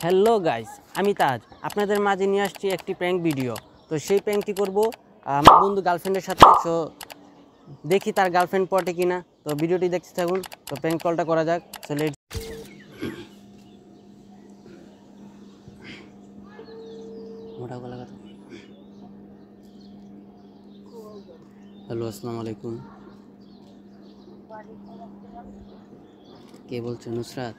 Hello guys, আমি তাজ আপনাদের মাঝে নিয়ে আসছি একটি প্র্যাঙ্ক ভিডিও। তো সেই প্র্যাঙ্কটি করব আমার বন্ধু গার্লফ্রেন্ডের সাথে। সো দেখি তার গার্লফ্রেন্ড পটে কিনা। তো ভিডিওটি দেখতে থাকুন। তো প্র্যাঙ্ক কলটা করা যাক। সো লেট মোটা গলা কথা। হ্যালো, আসসালামু আলাইকুম। কে বলছো? নুসরাত?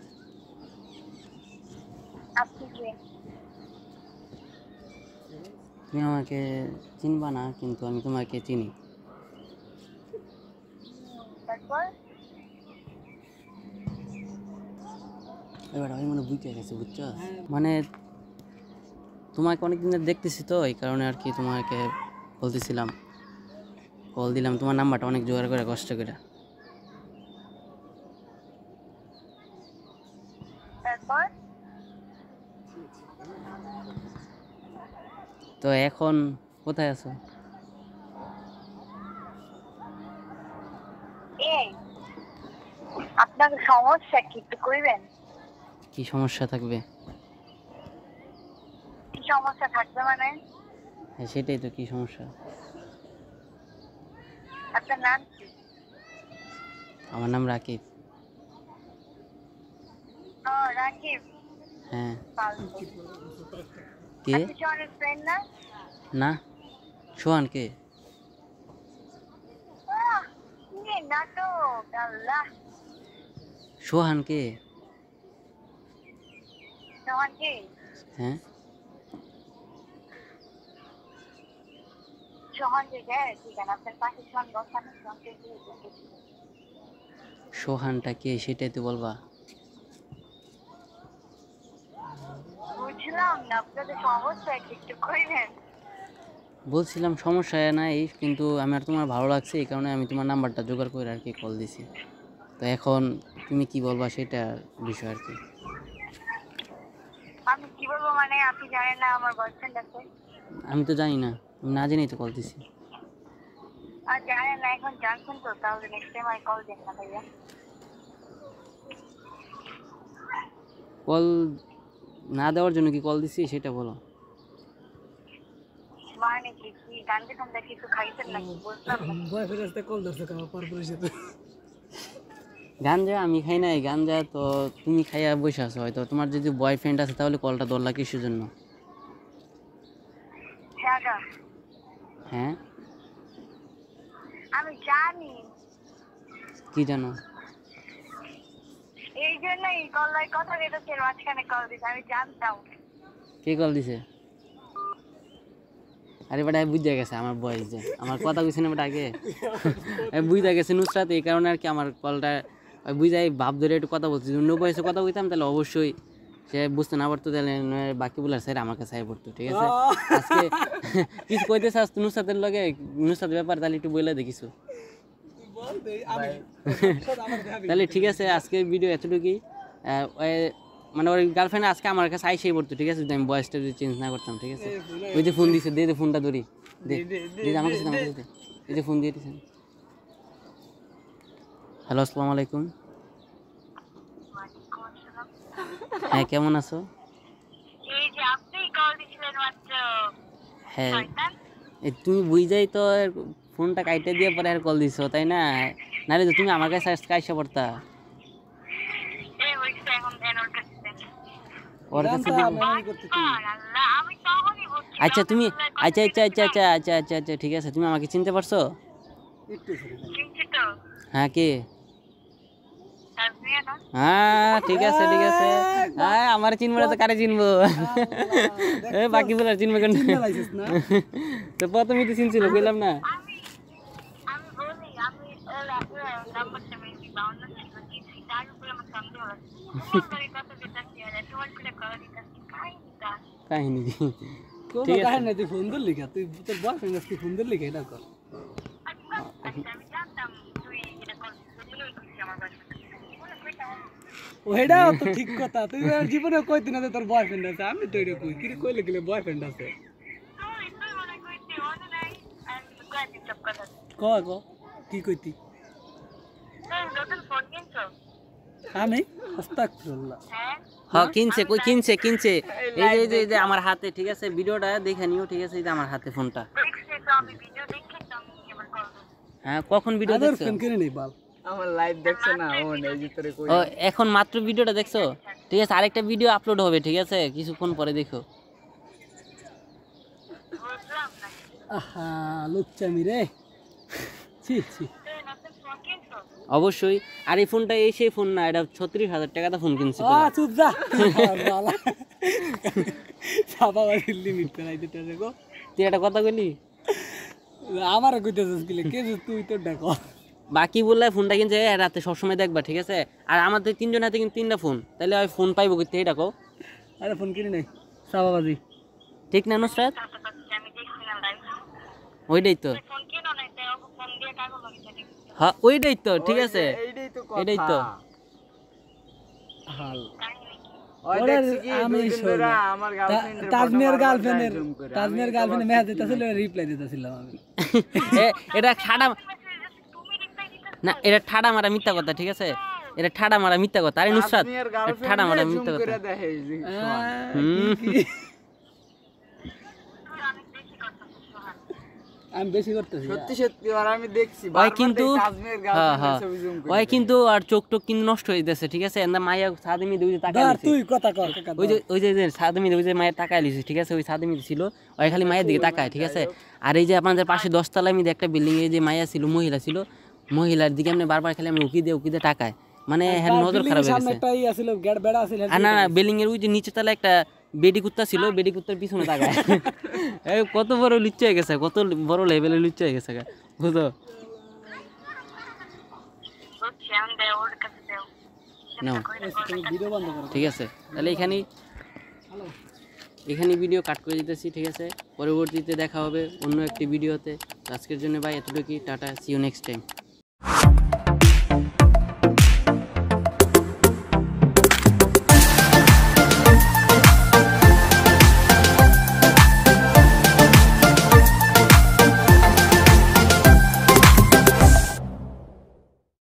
তুমি আমাকে চিনবা না, কিন্তু আমি তোমাকে চিনি। এবার আমি মানে বুঝতে গেছি, বুঝছো? মানে তোমাকে অনেকদিন ধরে দেখতেছি, তো এই কারণে আর কি তোমাকে বলতেছিলাম, কল দিলাম। তোমার নাম্বারটা অনেক জোগাড় করে কষ্ট করে। তো এখন কোথায় আছো? আপনার সমস্যা কি একটু কইবেন? কি সমস্যা থাকবে? কি সমস্যা থাকবে মানে? হ্যাঁ, সেটাই তো, কি সমস্যা? আপনার নাম কি? আমার নাম রাকিব। ও রাকিব। হ্যাঁ। ফালতু। কে? আপনি জনের ফ্রেন্ড না? না। সোহান কে? কি নাটক আল্লাহ। সোহান কে? সোহান কি? হ্যাঁ। সোহান যে যায় ঠিক আছে, আপনার পাশে সোহান বসানো সোহানকে কি? সোহানটা কে সেটাই তো বলবা। বুঝলাম না, আপনাদের সমস্যা কি একটু কইবেন? বলছিলাম সমস্যা নাই, কিন্তু আমি আর তোমার ভালো লাগছে, এই কারণে আমি তোমার নাম্বারটা জোগাড় করে আর কি কল দিছি। তো এখন তুমি কি বলবা সেটা বিষয় আর কি। আমি কি বলবো মানে, আপনি জানেন না আমার বয়ফ্রেন্ড আছে? আমি তো জানি না, আমি না জেনেই তো কল দিছি। আর জানেন না, এখন জানছেন তো, তাহলে নেক্সট টাইম আর কল দেন না ভাইয়া। কল না দেওয়ার জন্য কি কল দিছি সেটা বলো। মানে কি কি গান্ধী ঠান্ডা কিছু খাইছেন নাকি? বুঝলাম না। বয়ফ্রেন্ড আসতে কল ধরছে কারণ পরপুরের সাথে গাঞ্জা আমি খাই নাই, গাঞ্জা তো তুমি খাইয়া বসে আছো। হয়তো তোমার যদি বয়ফ্রেন্ড আছে তাহলে কলটা ধরলা কিসের জন্য? জাগা হ্যাঁ, আমি জানি, কি জানো? এই জন্যই কল্লায় কথা বলতে মাঝখানে কল দিতে আমি জানতাম। কে কল দিছে? আরে বেটা বুঝতে গেছে আমার বয়স, যে আমার কথা বুঝছে না বেটা আগে। বুঝতে গেছে নুসরাত, এই কারণে আর কি আমার কলটা বুঝাই ভাব ধরে একটু কথা বলছি। অন্য বয়সে কথা বলতাম তাহলে অবশ্যই সে বুঝতে না পারতো, তাহলে বাকি বলার স্যার আমার কাছে পড়তো। ঠিক আছে, আজকে কিছু কইতে চাস নুসরাতের লগে, নুসরাত ব্যাপার তাহলে একটু বলে দেখিস। তাহলে ঠিক আছে, আজকের ভিডিও এতটুকুই। মানে ওর গার্লফ্রেন্ড আজকে আমার কাছে আইসেই পড়তো। ঠিক আছে, যদি আমি বয়সটা যদি চেঞ্জ না করতাম। ঠিক আছে, ওই যে ফোন দিছে, দে ফোনটা ধরি, দে আমার কাছে, আমার কাছে এই যে ফোন দিয়ে দিয়েছেন। হ্যালো, আসসালামু আলাইকুম। হ্যাঁ, কেমন আছো? এই যে আপনি কল দিছিলেন মাত্র। হ্যাঁ, এই তুমি বুঝাই তো ফোনটা কাইটে দিয়ে পরে আর কল দিছো, তাই না? নাহলে তো তুমি আমার কাছে আজকে আইসা পড়তা। এই হইছে এখন এনর কাছে ওর কাছে দিব। আল্লাহ, আমি তখনই বুঝছি। আচ্ছা তুমি, আচ্ছা আচ্ছা আচ্ছা আচ্ছা আচ্ছা আচ্ছা আচ্ছা ঠিক আছে, তুমি আমাকে চিনতে পারছো? চিনছি তো। হ্যাঁ, কে? আপনি না? হ্যাঁ, ঠিক আছে ঠিক আছে। হ্যাঁ, আমার চিনবো না তো কারে চিনবো? বাকি বলার চিনবো কেন? তো প্রথমেই তো চিনছিল, কইলাম না? আমি আমি বলি, আমি নাম্বারটা মেবি 52 ছিল, দিয়েছি, তার উপরে আমার সন্দেহ আছে। তোমার বাড়ি কত যেটা শেয়ার আছে, তোমার ছেলে কল দিতেছি, কাহিনীটা কাহিনী কি? কোনো ঠিক আছে। কাহিনী নাই, তুই ফোন ধর লিখা, তুই তোর বয়ফ্রেন্ড আসতে ফোন ধর লিখা এটা কর। আচ্ছা, আমি জানতাম তুই এটা কল দিছিস আমার বাড়ি। বলে কইতাম ওইটা তো ঠিক কথা, তুই আর জীবনে কইতি না যে তোর বয়ফ্রেন্ড আছে, আমি তো এটা কই, কি কইলে গেলে বয়ফ্রেন্ড আছে। তুই মনে কইতে মনে নাই, আমি কইতে সব কথা। ক ক কি কইতি? তুই নতুন ফোন কিনছো? আমি আস্তাগফিরুল্লাহ হ্যাঁ হ্যাঁ কিনছে কই কিনছে এই যে আমার হাতে ঠিক আছে ভিডিওটা দেখে নিও ঠিক আছে এই যে আমার হাতে ফোনটা দেখছি তো আমি ভিডিও দেখে তো আমি এবার কল করব হ্যাঁ কখন ভিডিও আদর দেখছো ফোন কিনে নেই বাল আমার লাইভ দেখছে না ও এই যে তোরে কই ও এখন মাত্র ভিডিওটা দেখছো ঠিক আছে আরেকটা ভিডিও আপলোড হবে ঠিক আছে কিছুক্ষণ পরে দেখো বুঝলাম না আহা লুচ্চামি রে ছি ছি তুই নতুন ফোন কিনছো অবশ্যই আর এই ফোনটা এই সেই ফোন না এটা 36,000 টাকা ফোন কিনছি আ চুপ যা বালা সাবা বাড়ির লিমিট করাই দিতে দেখো তুই একটা কথা বলি আমার কইতেছিস কি কে যে তুই তো ডাকো বাকি বললে ফোনটা কিনছে রাতে সবসময় দেখবা ঠিক আছে আর আমাদের তিনজন হাতে কিন্তু 3টা ফোন তাহলে ওই ফোন পাইবো করতে এটা কও আরে ফোন কিনে নেই সাবাবাজি ঠিক না নুসরাত তাতে পাচ্ছি আমি দেখছি না লাইভ ওইটাই তো ফোন কিনো না তাই ওকে ফোন দিয়ে কাগজ লাগিয়ে দিই হ্যাঁ ওইটাই তো ঠিক আছে এইটাই তো কথা এটাই তো হাল কাহিনী কি ওই ওরে দেখছি কি আমি দুই দিন ধরে আমার গার্লফ্রেন্ডের তাজমিয়ার গার্লফ্রেন্ডের মেসেজ দিতেছিল রিপ্লাই দিতেছিলাম আমি এটা ঠাডা তুমি রিপ্লাই দিতে না এটা ঠাডা মারা মিথ্যা কথা ঠিক আছে এটা ঠাডা মারা মিথ্যা কথা আরে নুসরাত তাজমিয়ার ঠাডা মারা গার্লফ্রেন্ড মিথ্যা জুম কথা করে দেখে এই যে আমি বেশি কথা সোহান আমি বেশি করতেছি সত্যি সত্যি আর আমি দেখছি ওই বারবার কিন্তু দেখি তাজমিয়ার হ্যাঁ গার্লফ্রেন্ডের হ্যাঁ ছবি জুম করে ওই কিন্তু আর চোখ টোক কিন্তু নষ্ট হয়ে যাচ্ছে ঠিক আছে এন্দা মাইয়া সাদমি দুই যে টাকা ধর লিছে তুই কথা কর কাকা ওই যে সাদমি ওই যে মায়ের টাকা লিছে ঠিক আছে ওই সাদমি ছিল ওই খালি মায়ের দিকে তাকায় ঠিক আছে আর এই যে আপনাদের পাশে 10 তলায় আমি একটা বিল্ডিং এ যে মাইয়া ছিল মহিলা ছিল মহিলার দিকে আমি বারবার খালি আমি উকি দিয়ে টাকায় মানে হ্যাঁ নজর খারাপ হয়ে সামনে গেছে একটা ই ছিল গেট বেড়া ছিল আর না বিল্ডিং এর ওই যে নিচে তলায় একটা বেডি কুত্তা ছিল বেডি কুত্তার পিছনে তাকায় এই কত বড় লুচ্চা হয়ে গেছে কত বড় লেভেলে লুচ্চা হয়ে গেছে বুঝো বুঝছি আমি দেয় ওর কাছে দেও নাও ভিডিও বন্ধ করো ঠিক আছে তাহলে এখানে ভিডিও কাট করে দিতেছি ঠিক আছে পরবর্তীতে দেখা হবে অন্য একটি ভিডিওতে আজকের জন্য ভাই এতটুকুই tata see you next time